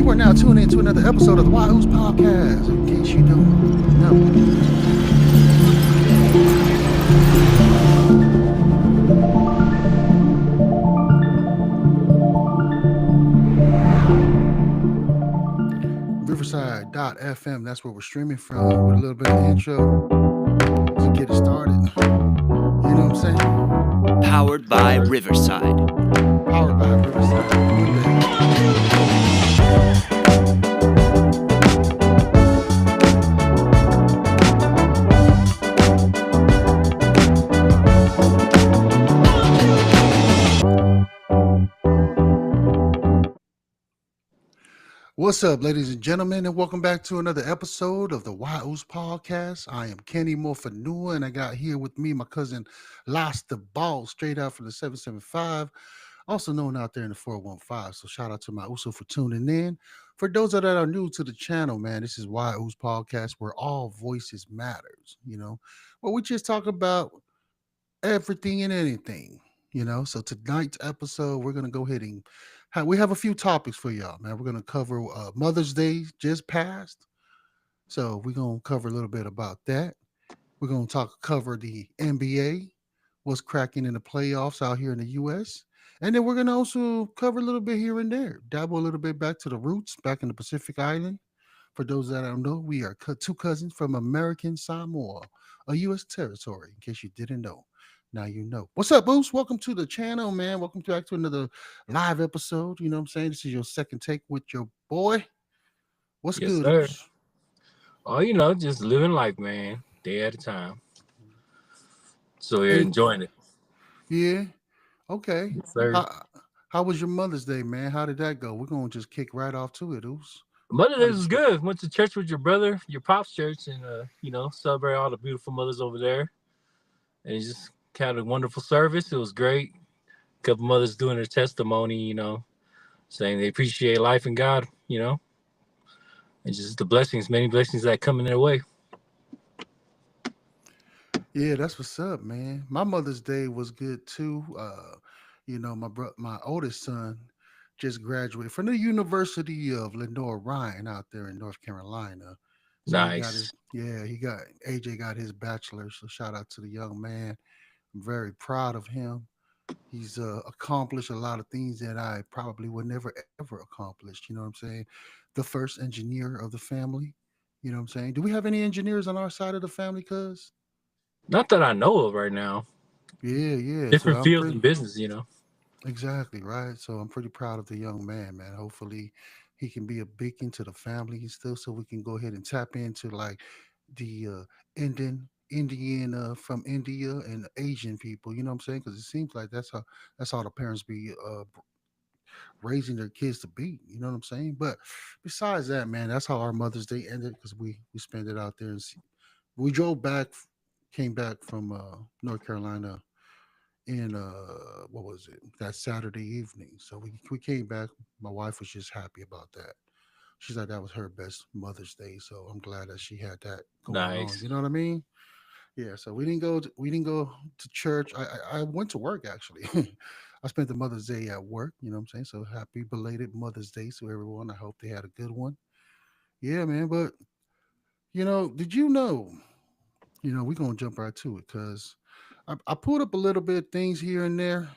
You are now tuned into another episode of the Wahoo's Podcast. In case you don't know, Riverside.fm, that's where we're streaming from with a little bit of intro to get it started. You know what I'm saying? Powered by Riverside. Powered by Riverside. What's up, ladies and gentlemen, and welcome back to another episode of the Wahoo's Podcast. I am Kenny Mofanua, and I got here with me my cousin Lost the Ball, straight out from the 775, also known out there in the 415. So shout out to my Uso for tuning in. For those that are new to the channel, man, this is Wahoo's Podcast, where all voices matters, where we just talk about everything and anything, So tonight's episode, we're gonna go ahead and we have a few topics for y'all, man. We're gonna cover Mother's Day just passed, so we're gonna cover a little bit about that. We're gonna cover the NBA, what's cracking in the playoffs out here in the U.S., and then we're gonna also cover a little bit here and there, dabble a little bit back to the roots, back in the Pacific Island. For those that don't know, we are two cousins from American Samoa, a U.S. territory, in case you didn't know. Now you know. What's up, Boost? Welcome to the channel, man. Welcome back to another live episode. You know what I'm saying? This is your second take with your boy. What's Yes, good, sir. Oos? Oh, just living life, man, day at a time. So we're Any, enjoying it. yeah, okay. Yes, sir. How was your Mother's Day, man? How did that go? We're gonna just kick right off to it, Oos. Mother's How Day did was you? good. Went to church with your brother, your pop's church, and celebrate all the beautiful mothers over there. And it just had a wonderful service. It was great. A couple mothers doing their testimony, saying they appreciate life and God, and just the blessings, many blessings that come in their way. Yeah, that's what's up, man. My Mother's Day was good too. My oldest son just graduated from the University of Lenore Ryan out there in North Carolina. So he got Nice. his he got AJ got his bachelor's. So shout out to the young man. I'm very proud of him. He's accomplished a lot of things that I probably would never ever accomplish. You know what I'm saying? The first engineer of the family. You know what I'm saying? Do we have any engineers on our side of the family, cuz? Not that I know of right now. Yeah, yeah. So Different I'm fields pretty in business. exactly right. So I'm pretty proud of the young man, man. Hopefully he can be a beacon to the family and stuff so we can go ahead and tap into like the Indian from India and Asian people, you know what I'm saying? Because it seems like that's how the parents be raising their kids to be, you know what I'm saying? But besides that, man, that's how our Mother's Day ended because we spent it out there and we drove back, came back from North Carolina in what was it, that Saturday evening. So we came back. My wife was just happy about that. She's like that was her best Mother's Day. So I'm glad that she had that going on. Nice. You know what I mean? Yeah. So we didn't go to church. I went to work actually. I spent the Mother's Day at work. You know what I'm saying? So happy belated Mother's Day to everyone. I hope they had a good one. Yeah, man. But did you know? We're gonna jump right to it because I pulled up a little bit of things here and there,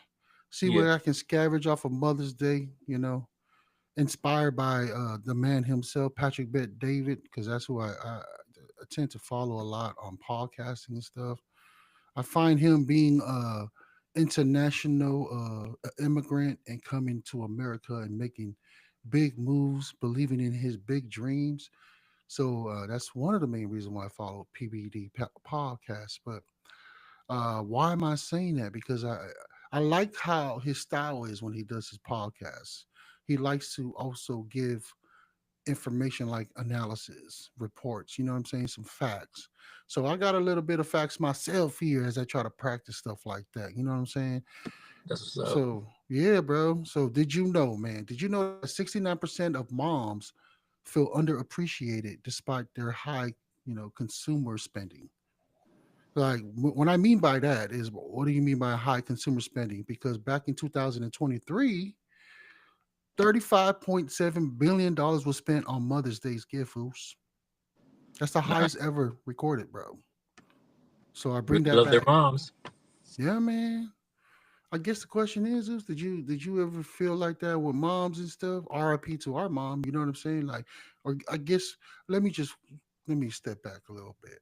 see Yeah. where I can scavenge off of Mother's Day, inspired by the man himself, Patrick Bet David, because that's who I tend to follow a lot on podcasting and stuff. I find him being international immigrant and coming to America and making big moves, believing in his big dreams. So that's one of the main reasons why I follow PBD podcast. But why am I saying that? Because I like how his style is when he does his podcasts. He likes to also give information like analysis, reports, you know what I'm saying? Some facts. So I got a little bit of facts myself here as I try to practice stuff like that. You know what I'm saying? That's what's up. So yeah, bro. So did you know, man? Did you know that 69% of moms feel underappreciated despite their high, consumer spending? Like what I mean by that is, what do you mean by high consumer spending? Because back in 2023, $35.7 billion was spent on Mother's Day's gift, fools. That's the Nah, highest ever recorded, bro. So I really bring that love their back. moms. Yeah, man. I guess the question is did you ever feel like that with moms and stuff? RIP to our mom, you know what I'm saying? Like, or I guess let me just let me step back a little bit.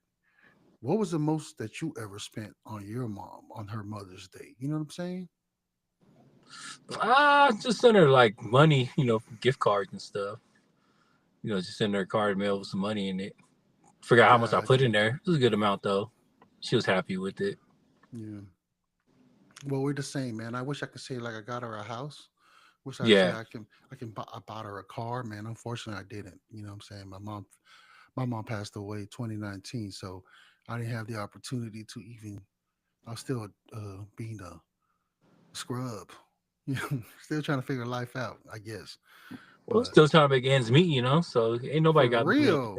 What was the most that you ever spent on your mom on her Mother's Day? You know what I'm saying? Just send her like money, gift cards and stuff. Just send her a card mail with some money in it. Forgot how much I put Gotcha. in there. It was a good amount though. She was happy with it. Yeah. Well, we're the same, man. I wish I could say like I got her a house. Wish I say Yeah. I bought her a car, man. Unfortunately, I didn't. You know what I'm saying? My mom passed away 2019, so I didn't have the opportunity to even. I was still being a scrub, you know, still trying to figure life out, I guess. Well, But still trying to make ends meet, so ain't nobody for got to do nothing. real,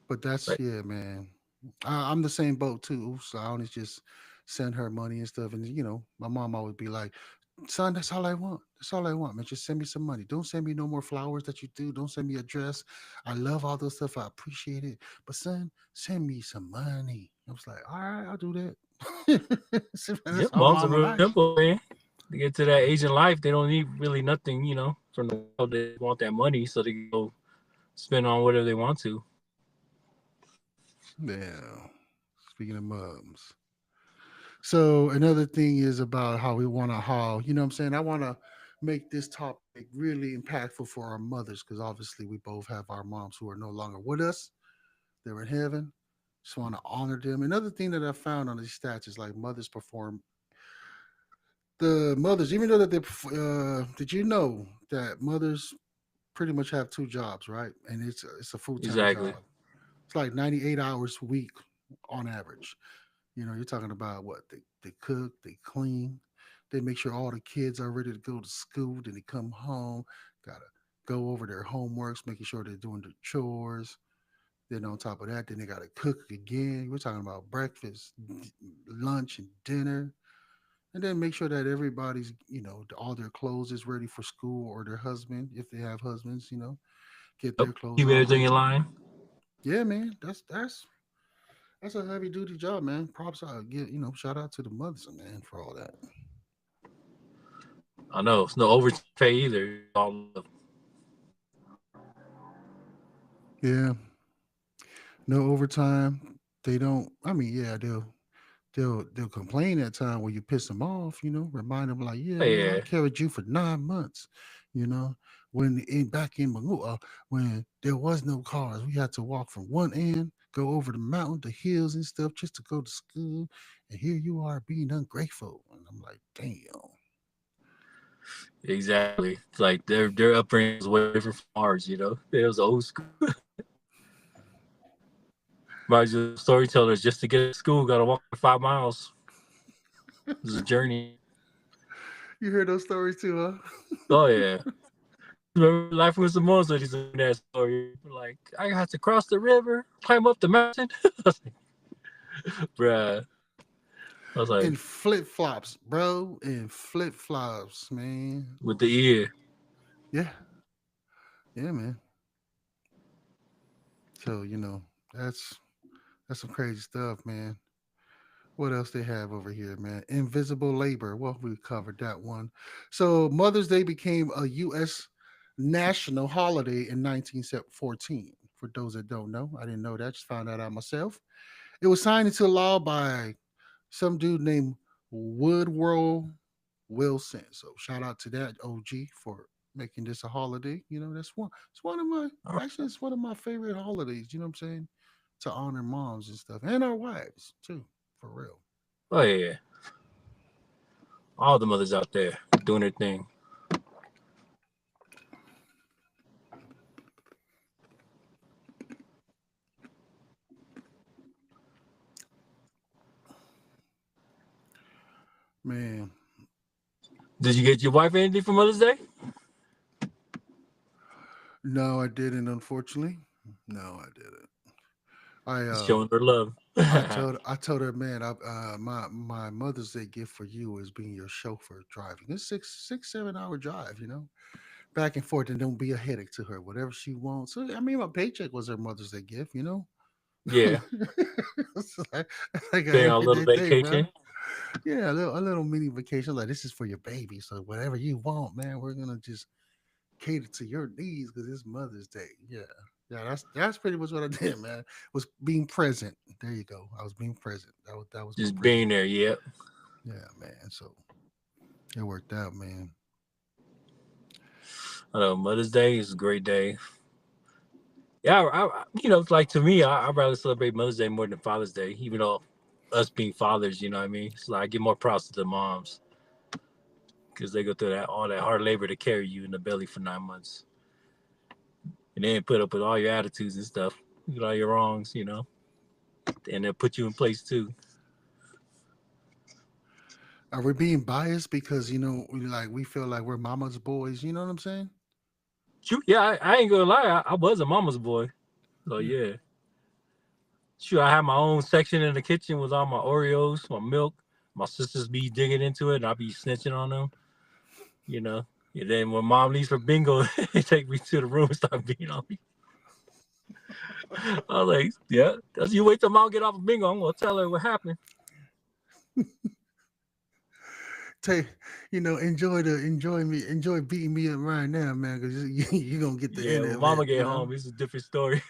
but that's Like, yeah, man. I'm the same boat too, so I always just send her money and stuff, and my mom always be like, "Son, that's all I want. That's all I want, man. Just send me some money. Don't send me no more flowers that you do. Don't send me a dress. I love all those stuff. I appreciate it, but son, send me some money." I was like, "All right, I'll do that." yeah, That's how moms are mama real nice. simple, man. To get to that age in life, they don't need really nothing, from the world. They want that money, so they go spend on whatever they want to. Yeah. Speaking of mums. So another thing is about how we want to you know what I'm saying? I want to make this topic really impactful for our mothers because obviously we both have our moms who are no longer with us. They're in heaven. Just want to honor them. Another thing that I found on these stats is like mothers perform the mothers, even though that did you know that mothers pretty much have two jobs, right? And it's a full-time Exactly. job. It's like 98 hours a week on average. You're talking about what they cook, they clean, they make sure all the kids are ready to go to school. Then they come home, gotta go over their homeworks, making sure they're doing the chores. Then on top of that, then they gotta cook again. We're talking about breakfast, lunch, and dinner, and then make sure that everybody's all their clothes is ready for school or their husband if they have husbands. Get Yep. their clothes Keep all everything in ready. line. Yeah, man, that's a heavy duty job, man. Props out, shout out to the mothers, man, for all that. I know it's no overtime pay either. All love. Yeah, no overtime. They don't. I mean, yeah, they'll complain at time when you piss them off. Remind them like, yeah, man, I Yeah, carried you for 9 months. You know, back in Manua, when there was no cars, we had to walk from one end, go over the mountain, the hills and stuff, just to go to school. And here you are being ungrateful. And I'm like, damn. exactly. It's like their upbringing was way different from ours. It was old school. Reminds you of storytellers. Just to get to school, got to walk 5 miles. It was a journey. You heard those stories too, huh? Oh yeah. Remember Life with Samoa said he's in that story. Like, I had to cross the river, climb up the mountain. Bruh. I was like, In flip flops, bro. In flip flops, man. with the ear. Yeah, yeah, man. So that's that's some crazy stuff, man. What else they have over here, man? Invisible labor. Well, we covered that one. So Mother's Day became a U.S. national holiday in 1914. For those that don't know, I didn't know that. Just found that out myself. It was signed into law by some dude named Woodrow Wilson. So shout out to that OG for making this a holiday. That's one. It's one of my actually it's one of my favorite holidays. You know what I'm saying? To honor moms and stuff and our wives too, for real. Oh yeah. All the mothers out there doing their thing. Man, Did you get your wife anything for Mother's Day? no, I didn't. Unfortunately, no, I didn't. I Showing her love. I told her, man, my Mother's Day gift for you is being your chauffeur driving. It's 7 hour drive, back and forth, and don't be a headache to her. Whatever she wants. So I mean, my paycheck was her Mother's Day gift. Yeah. It's like a Being on a little everyday thing, bro. vacation. Yeah, a little mini vacation. Like this is for your baby. So whatever you want, man, we're gonna just cater to your needs because it's Mother's Day. Yeah. Yeah, that's pretty much what I did, man. Was being present. There you go. I was being present. That was my Just present. being there. Yep. Yeah, man. So it worked out, man. I know Mother's Day is a great day. Yeah, like to me, I'd rather celebrate Mother's Day more than Father's Day, even though us being fathers, you know what I mean? So I give more props to the moms because they go through all that hard labor to carry you in the belly for 9 months, and then put up with all your attitudes and stuff, all your wrongs, and then put you in place too. Are we being biased because we feel like we're mama's boys? You know what I'm saying? Shoot, yeah, I ain't gonna lie, I was a mama's boy, so Yeah. yeah. Shoot, I had my own section in the kitchen with all my Oreos, my milk. My sisters be digging into it, and I be snitching on them, you know. And then when mom leaves for bingo, they take me to the room and start beating on me. I was like, yeah, that's you wait till mom get off of bingo. I'm gonna tell her what happened. Take, enjoy beating me up right now, man, because you're gonna get the Yeah, end when of mama it. get home, it's a different story.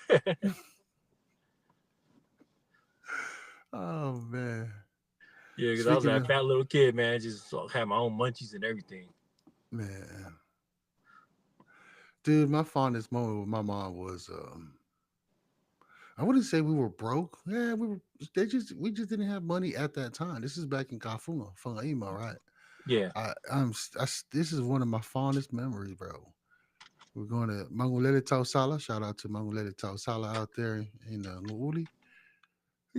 Oh man. Yeah, because I was Speaking that of fat little kid, man, just had my own munchies and everything. man, dude, my fondest moment with my mom was I wouldn't say we were broke. Yeah, we were. We just didn't have money at that time. This is back in Kafuma, Fungaima, right? Yeah, This is one of my fondest memories, bro. We're going to Mangulele Tausala. Shout out to Mangulele Tausala out there in Nguuli.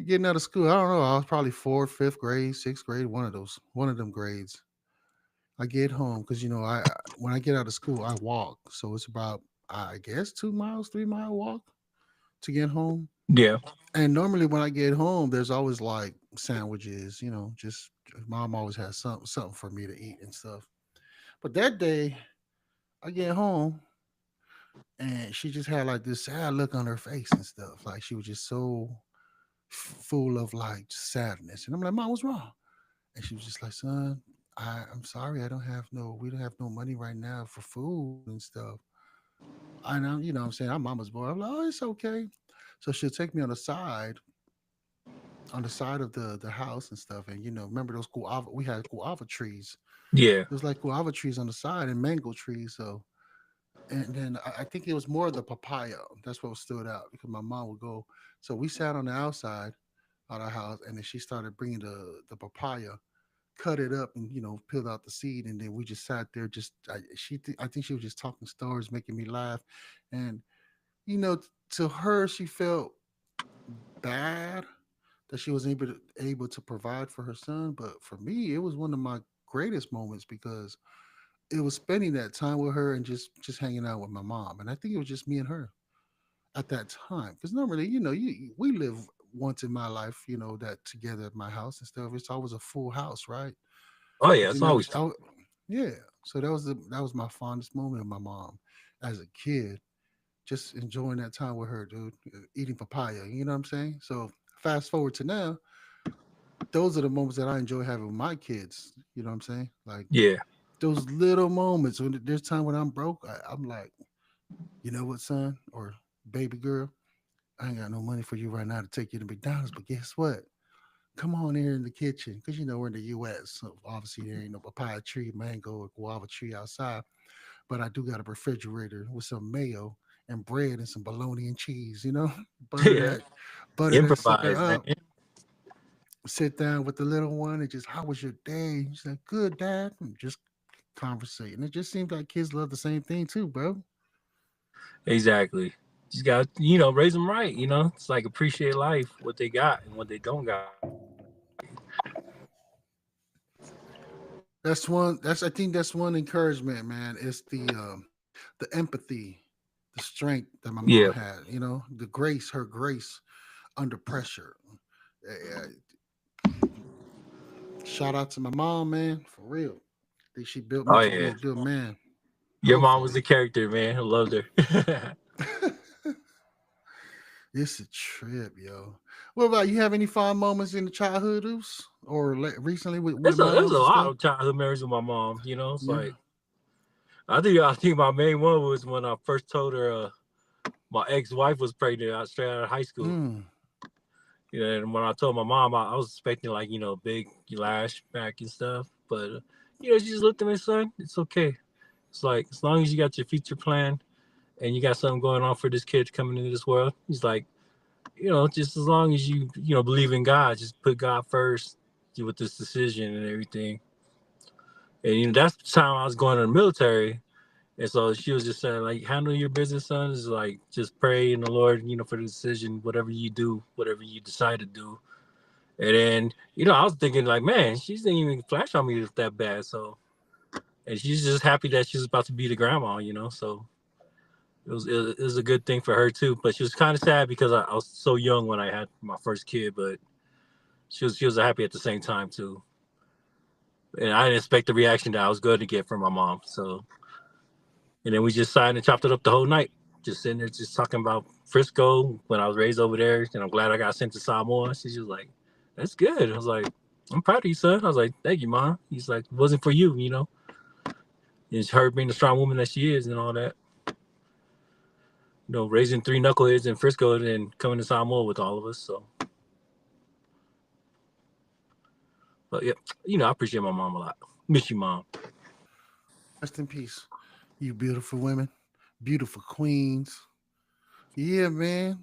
Getting out of school, I don't know. I was probably fourth, fifth grade, sixth grade, one of them grades. I get home because I when I get out of school, I walk. So it's about I guess 2 miles, 3 mile walk to get home. yeah, And normally when I get home, there's always like sandwiches, just mom always has something for me to eat and stuff. But that day I get home and she just had like this sad look on her face and stuff. Like she was just so full of like sadness. And I'm like, Mom, what's wrong? And she was just like, son, I'm sorry, we don't have no money right now for food and stuff. And I'm saying, I'm mama's boy. I'm like, oh, it's okay. So she'll take me on the side of the house and stuff. And remember those guava? We had guava trees. yeah, There's like guava trees on the side and mango trees. So and then I think it was more the papaya. That's what stood out because my mom would go. So we sat on the outside of our house, and then she started bringing the papaya, cut it up, and peeled out the seed, and then we just sat there. I think she was just talking stories, making me laugh, and you know, to her, she felt bad that she was able to provide for her son, but for me, it was one of my greatest moments because it was spending that time with her and just hanging out with my mom, and I think it was just me and her at that time. Because normally, we live once in my life, that together at my house and stuff. It's always a full house, right? oh yeah, But it's always yeah. So that was my fondest moment of my mom as a kid, just enjoying that time with her, dude, eating papaya. You know what I'm saying? So fast forward to now, those are the moments that I enjoy having with my kids. You know what I'm saying? Like yeah, those little moments when there's time when I'm broke, I'm like, you know what, son or baby girl, I ain't got no money for you right now to take you to McDonald's, but guess what? Come on here in the kitchen because we're in the U.S. So obviously there ain't no papaya tree, mango, or guava tree outside, but I do got a refrigerator with some mayo and bread and some bologna and cheese. butter yeah. that, butter that sucker Improvise, man. up. Sit down with the little one and just, how was your day? She's like, good, dad, and just conversating. It just seems like kids love the same thing too, bro. Exactly. Just got raise them right. It's like appreciate life, what they got and what they don't got. That's one. I think that's one encouragement, man. It's the empathy, the strength that my mom Yeah, had. The grace, her grace under pressure. Shout out to my mom, man, for real. I think she built me Oh to be yeah, a good man. your mom was Hopefully. the character, man. I loved her. It's a trip, yo. What about you? Have any fond moments in the childhood, Oos? Or recently with There's moms a and lot stuff? of childhood memories with my mom. You know, it's Yeah. like I think my main one was when I first told her my ex-wife was pregnant out straight out of high school. Mm. You know, and when I told my mom, I was expecting like big lash back and stuff, but she just looked at me, son. It's okay. It's like as long as you got your future plan and you got something going on for this kid coming into this world. He's like, just as long as you believe in God, just put God first with this decision and everything. And that's the time I was going to the military. And so she was just saying, like, handle your business, son. Is like just pray in the Lord, for the decision, whatever you do, whatever you decide to do. And then, I was thinking, like, man, she didn't even flash on me that bad. So, and she's just happy that she's about to be the grandma. So it was a good thing for her too. But she was kind of sad because I was so young when I had my first kid, but she was happy at the same time too. And I didn't expect the reaction that I was going to get from my mom. So, and then we just signed and chopped it up the whole night. Just sitting there, just talking about Frisco when I was raised over there, and I'm glad I got sent to Samoa. She's just like, "That's good." I was like, "I'm proud of you, son." I was like, "Thank you, mom." He's like, "It wasn't for you. It's her being the strong woman that she is and all that. Raising three knuckleheads in Frisco and then coming to Samoa with all of us. So, but yeah, I appreciate my mom a lot. Miss you, mom. Rest in peace, you beautiful women, beautiful queens. Yeah, man.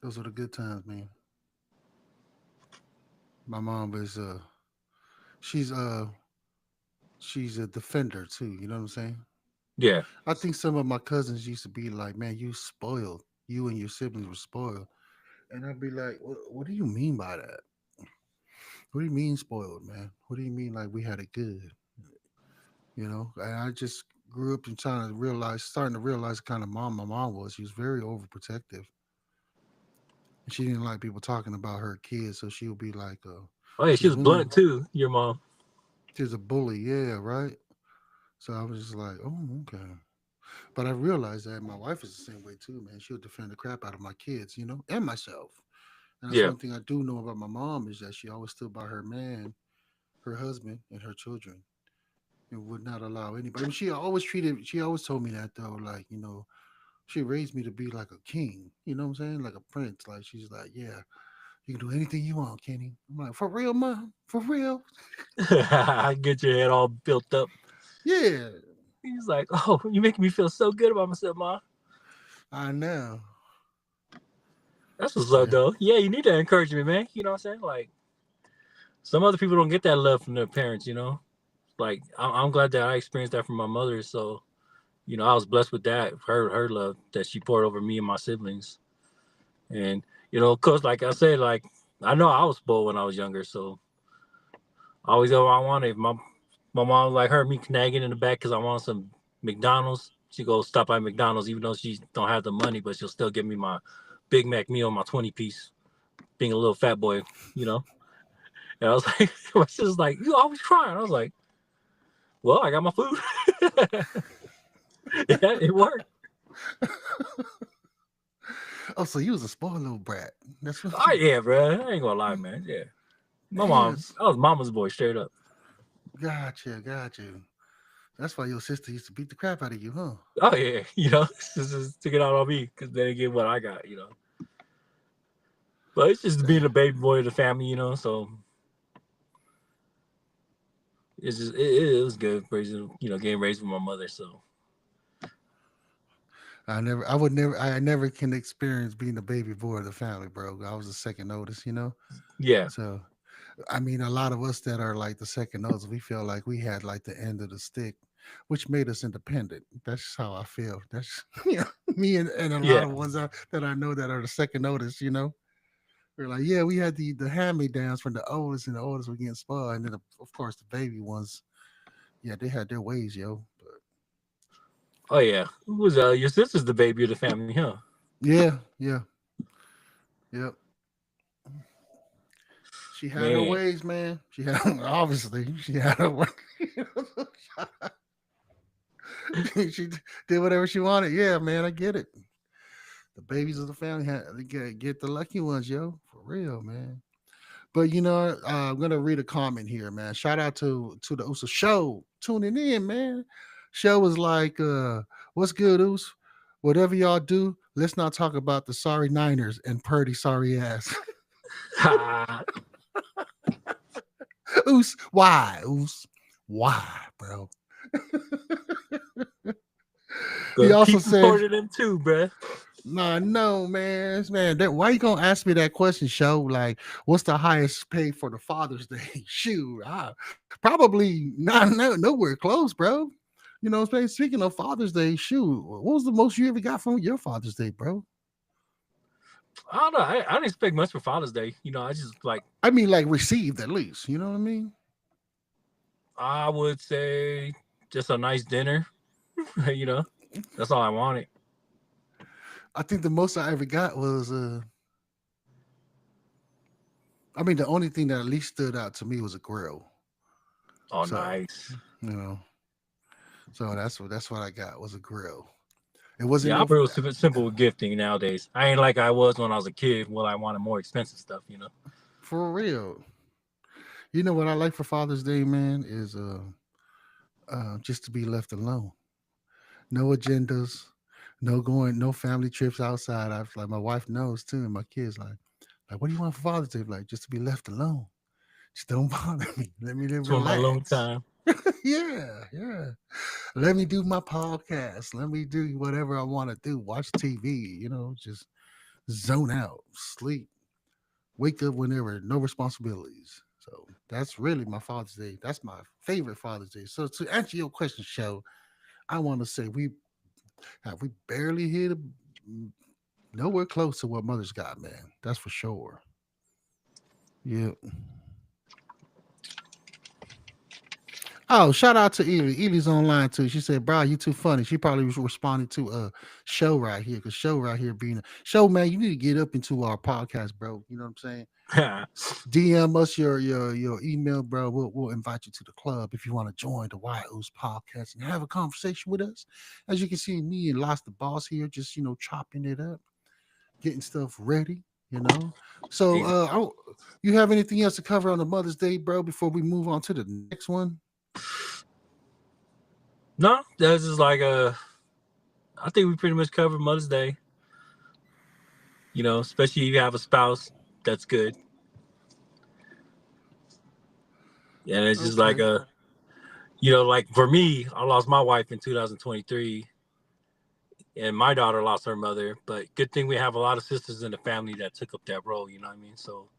Those are the good times, man. My mom is she's uh she's a defender too. You know what I'm saying? Yeah. I think some of my cousins used to be like, "Man, you spoiled. You and your siblings were spoiled," and I'd be like, "What do you mean by that? What do you mean spoiled, man? What do you mean like we had it good?" And I just grew up and starting to realize the kind of mom my mom was. She was very overprotective. And she didn't like people talking about her kids, so she would be like, Oh yeah, she she's was blunt woman. too. Your mom. She's a bully, yeah, right. So I was just like, oh, okay. But I realized that my wife is the same way too, man. She'll defend the crap out of my kids, and myself. And that's Yeah. one thing I do know about my mom is that she always stood by her man, her husband, and her children, and would not allow anybody. I mean, she always told me that though, like, she raised me to be like a king. You know what I'm saying? Like a prince. Like she's like, yeah, you can do anything you want, Kenny. I'm like, for real, mom? For real? I get your head all built up. Yeah, He's like, "Oh, you making me feel so good about myself, mom." I know. That's what's up, Yeah. though. Yeah, you need that encouragement, man. You know what I'm saying? Like some other people don't get that love from their parents. Like I'm glad that I experienced that from my mother. So I was blessed with that. Her love that she poured over me and my siblings. And of course, like I said, like I know I was spoiled when I was younger. So I always got what I wanted. If my mom like heard me nagging in the back because I want some McDonald's. She goes stop by McDonald's even though she don't have the money, but she'll still give me my Big Mac meal, my 20-piece, being a little fat boy, you know. And I was like, my sister's like, you always crying. I was like, well, I got my food. Yeah, it worked. Oh, so you was a spoiled little brat. That's what Oh you. yeah, bro. I ain't gonna lie, man. Yeah, my Man, mom. I was mama's boy, straight up. got you. That's why your sister used to beat the crap out of you, huh? Oh yeah, just took it out on me because they didn't get what I got. But it's just being a baby boy of the family, So it's just it was good raising, getting raised with my mother. So I never can experience being the baby boy of the family, bro. I was the second oldest. yeah, So, I mean, a lot of us that are like the second oldest, we feel like we had like the end of the stick, which made us independent. That's just how I feel. That's, me and a lot yeah. of ones that I know that are the second oldest. We're like, yeah, we had the hand me downs from the oldest, and the oldest were getting spoiled. And then, of course, the baby ones, yeah, they had their ways, yo. But Oh yeah, who was your sister's the baby of the family, huh? Yeah, yeah, yep. She had her Man, ways, man. She had obviously she had her way. She did whatever she wanted. Yeah, man, I get it. The babies of the family had to get the lucky ones, yo, for real, man. But I'm gonna read a comment here, man. Shout out to the USA show tuning in, man. Show was like, "What's good, Oos? Whatever y'all do, let's not talk about the sorry Niners and Purdy sorry ass." the Oos, why, Oos, why, bro? He also keep said, supporting them too, bruh. "Nah, no, man. Why you gonna ask me that question, show? Like, what's the highest pay for the Father's Day? Shoot, probably not nowhere close, bro. You know what I'm saying? Speaking of Father's Day, shoot, what was the most you ever got from your Father's Day, bro? I don't know. I didn't expect much for Father's Day. I just like I mean, like received at least. You know what I mean? I would say just a nice dinner. That's all I wanted. I think the most I ever got was, I mean, the only thing that at least stood out to me was a grill. Oh, So, nice. you know, so that's what I got was a grill. It wasn't Yeah, no I'm real simple with gifting nowadays. I ain't like I was when I was a kid. Well, I wanted more expensive stuff. for real. You know what I like for Father's Day, man, is just to be left alone. No agendas, no family trips outside. I've like my wife knows too, and my kids like, what do you want for Father's Day? Like, just to be left alone. Just don't bother me. Let me It's one my long relax. time. Yeah, yeah. Let me do my podcast. Let me do whatever I want to do. Watch TV. Just zone out, sleep, wake up whenever, no responsibilities. So that's really my Father's Day. That's my favorite Father's Day. So to answer your question, show, I want to say we barely hit nowhere close to what mothers got, man. That's for sure. Yeah. Oh, shout out to Ely. Ely's online too. She said, "Bro, you too funny." She probably was responding to show right here because show right here being a show, man. You need to get up into our podcast, bro. You know what I'm saying? DM us your email, bro. We'll invite you to the club if you want to join the Wild Ooze podcast and have a conversation with us. As you can see, me and Lost the Boss here, just chopping it up, getting stuff ready. So, you have anything else to cover on the Mother's Day, bro? Before we move on to the next one. No, that's just like I think we pretty much covered Mother's Day. Especially if you have a spouse, that's good. And it's just like Okay. like for me, I lost my wife in 2023, and my daughter lost her mother. But good thing we have a lot of sisters in the family that took up that role. You know what I mean? So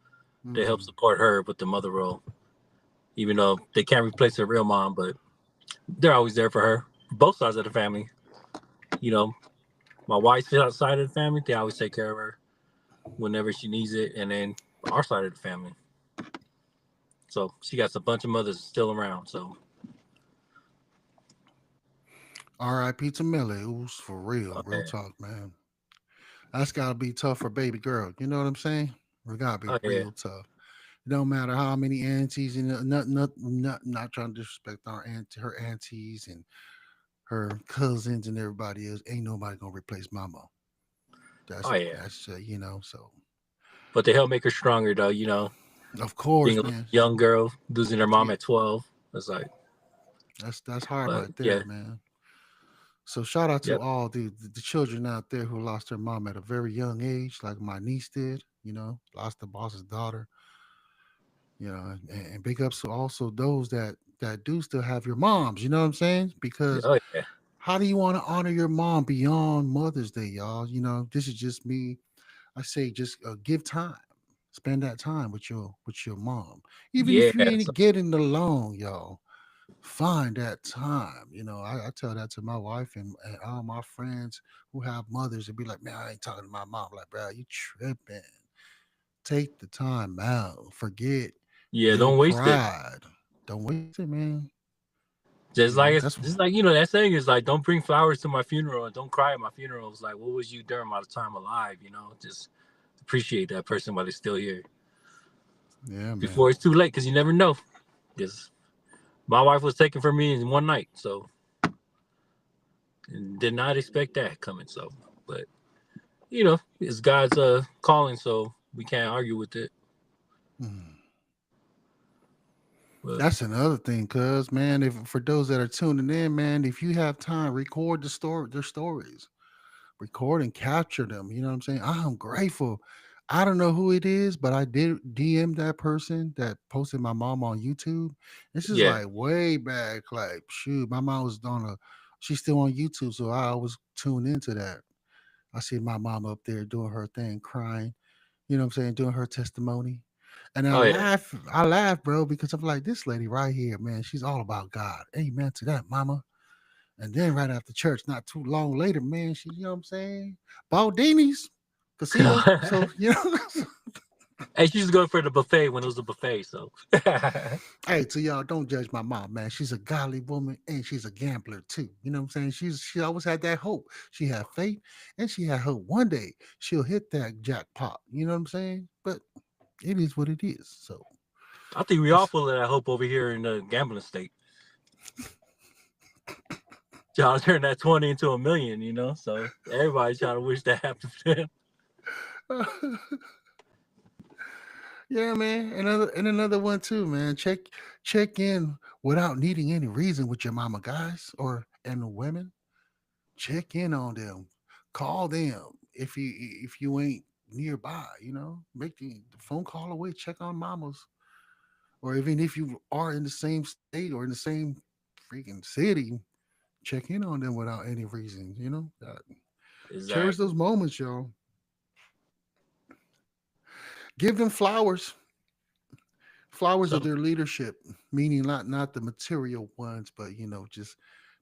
they help Mm. support her with the mother role, even though they can't replace her real mom, but they're always there for her. Both sides of the family. You know, my wife's side of the family, they always take care of her whenever she needs it, and then our side of the family. So she got a bunch of mothers still around. So R.I.P. to Millie. Ooh, for real yeah. talk, man. That's gotta be tough for baby girl. You know what I'm saying? It gotta be Oh yeah. real tough. It don't matter how many aunties and not trying to disrespect her aunties and her cousins and everybody else. Ain't nobody gonna replace mama. Oh yeah. So But they help make her stronger though, of being course, a man. young girl, losing her mom Yeah, at 12. It's like, that's hard but right yeah. there, man. So shout out to Yep. all the children out there who lost their mom at a very young age, like my niece did. Lost the boss's daughter. And big ups to also those that do still have your moms. You know what I'm saying? Because Oh yeah. how do you want to honor your mom beyond Mother's Day, y'all? This is just me. I say just give time, spend that time with your mom, even Yeah. if you So, ain't getting along, y'all. Find that time. I tell that to my wife and all my friends who have mothers and be like, man, I ain't talking to my mom. Like, bro, you tripping. Take the time out. Forget yeah, your don't waste it. pride. Don't waste it, man. Just You know, like it's that's just like that saying is like, don't bring flowers to my funeral and don't cry at my funeral. It's like, what was you during my time alive? Just appreciate that person while they're still here yeah, man. before it's too late, because you never know. Because my wife was taken from me in one night, so and did not expect that coming. So, but it's God's calling, so we can't argue with it. Mm. But That's another thing, cuz man, if for those that are tuning in, man, if you have time, record their stories. Record and capture them. You know what I'm saying? I'm grateful. I don't know who it is, but I did DM that person that posted my mom on YouTube. This is yeah, like way back. Like, shoot, my mom was she's still on YouTube, so I always tune into that. I see my mom up there doing her thing, crying, you know what I'm saying, doing her testimony. And oh yeah, I laugh, bro, because I'm like, this lady right here, man, she's all about God. Amen to that, mama. And then right after church, not too long later, man, she, you know what I'm saying? Baldini's casino. So, you know, and she's going for the buffet when it was a buffet. So hey, to y'all, don't judge my mom, man. She's a godly woman and she's a gambler too. You know what I'm saying? She always had that hope. She had faith and she had hope one day she'll hit that jackpot. You know what I'm saying? But it is what it is. So I think we all that's full of that hope over here in the gambling state. Y'all turn that 20 into a million, So everybody's trying to wish that happened to them. yeah, man. Another one too, man. Check in without needing any reason with your mama, guys, and women. Check in on them. Call them if you ain't nearby, make the phone call away, check on mamas. Or even if you are in the same state or in the same freaking city, check in on them without any reason. Cherish Exactly. those moments, y'all. Give them flowers of So their leadership, meaning not the material ones, but just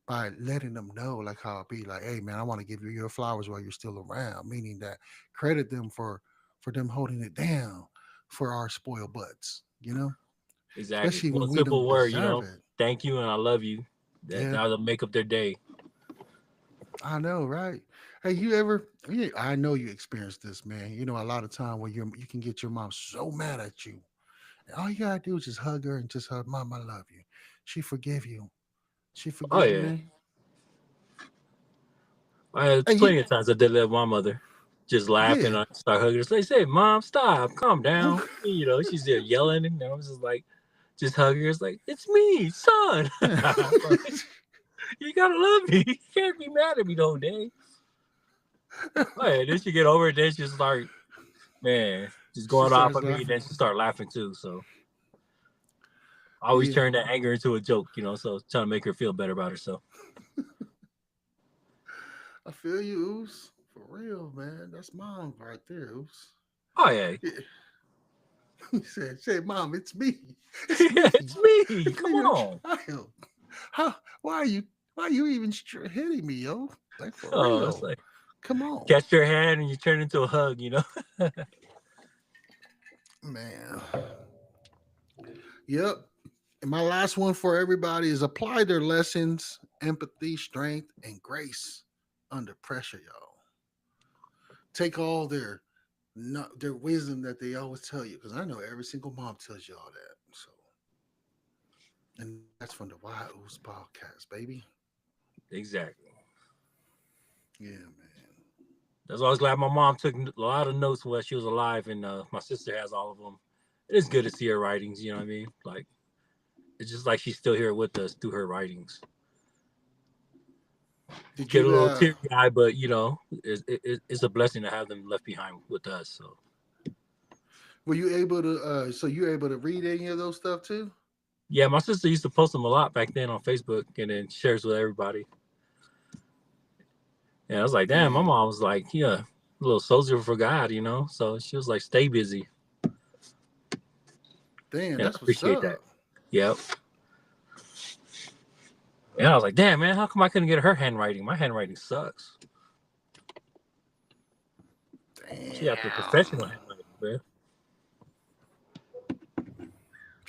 by letting them know, like how it be like, hey man, I want to give you your flowers while you're still around, meaning that credit them for them holding it down for our spoiled butts, exactly. especially when One we simple don't word, deserve it. thank you and I love you. Yeah, That'll make up their day. I know, right? Hey, I know you experienced this, man. A lot of time where you can get your mom so mad at you, and all you gotta do is just hug her and just hug, mom, I love you. She forgive you. She Oh forgive you, yeah. man. I had Hey, plenty of times I did that with my mother. Just laughing, yeah. I start hugging her. Say, Mom, stop, calm down. She's there yelling, and I was just like, just hugging her. It's like, it's me, son. Like, you gotta love me. You can't be mad at me the whole day. Oh yeah, then she get over it. Then she start, man, just She going off starts on me. laughing. Then she start laughing too. So I always Yeah, turn that anger into a joke. So trying to make her feel better about herself. I feel you, Oos. For real, man. That's mom right there, Oos. Oh yeah, Yeah. He said, Mom, it's me. It's me. it's me. It's Come me, your on. child. How why are you even hitting me, yo? Like for Oh, it's real. like Come on. catch your hand and you turn into a hug. Man. Yep. And my last one for everybody is apply their lessons, empathy, strength, and grace under pressure, y'all. Take all their wisdom that they always tell you, because I know every single mom tells you all that. So, and that's from the Wild Ooze podcast, baby. Exactly. Yeah, man. That's why I was glad my mom took a lot of notes while she was alive, and my sister has all of them. It's good to see her writings. You know what I mean? Like it's just like she's still here with us through her writings. Did Get a you little teary eyed, but it's a blessing to have them left behind with us. So were you able to so you're able to read any of those stuff too? yeah, my sister used to post them a lot back then on Facebook, and then shares with everybody. And I was like, damn, my Man, mom was like, yeah, a little soldier for God. So she was like, stay busy, damn, and I that's what's appreciate that. up. Yep. And I was like, damn, man, how come I couldn't get her handwriting? My handwriting sucks. She got the professional Damn. handwriting, bro.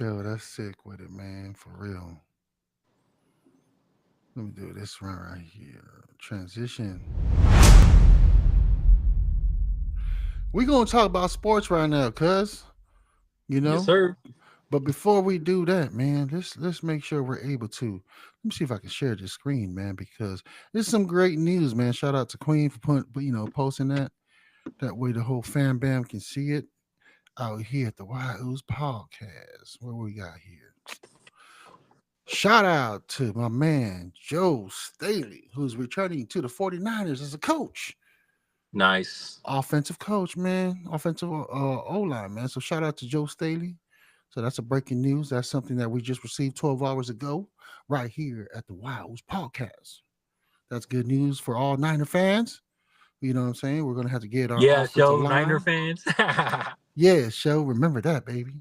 Yo, that's sick with it, man. For real. Let me do this right here. Transition. We're gonna talk about sports right now, cuz Yes, sir. But before we do that, man, let's make sure we're able to. Let me see if I can share this screen, man, because there's some great news, man. Shout out to Queen for posting that. That way the whole fan bam can see it out here at the Wild Ooze Podcast. What we got here? Shout out to my man Joe Staley, who's returning to the 49ers as a coach. Nice. Offensive coach, man. Offensive O-line, man. So shout out to Joe Staley. So that's a breaking news. That's something that we just received 12 hours ago, right here at the Wilds Podcast. That's good news for all Niner fans. You know what I'm saying? We're gonna have to get our Yeah, offensive show Niner line. fans. Yeah, show. Remember that, baby.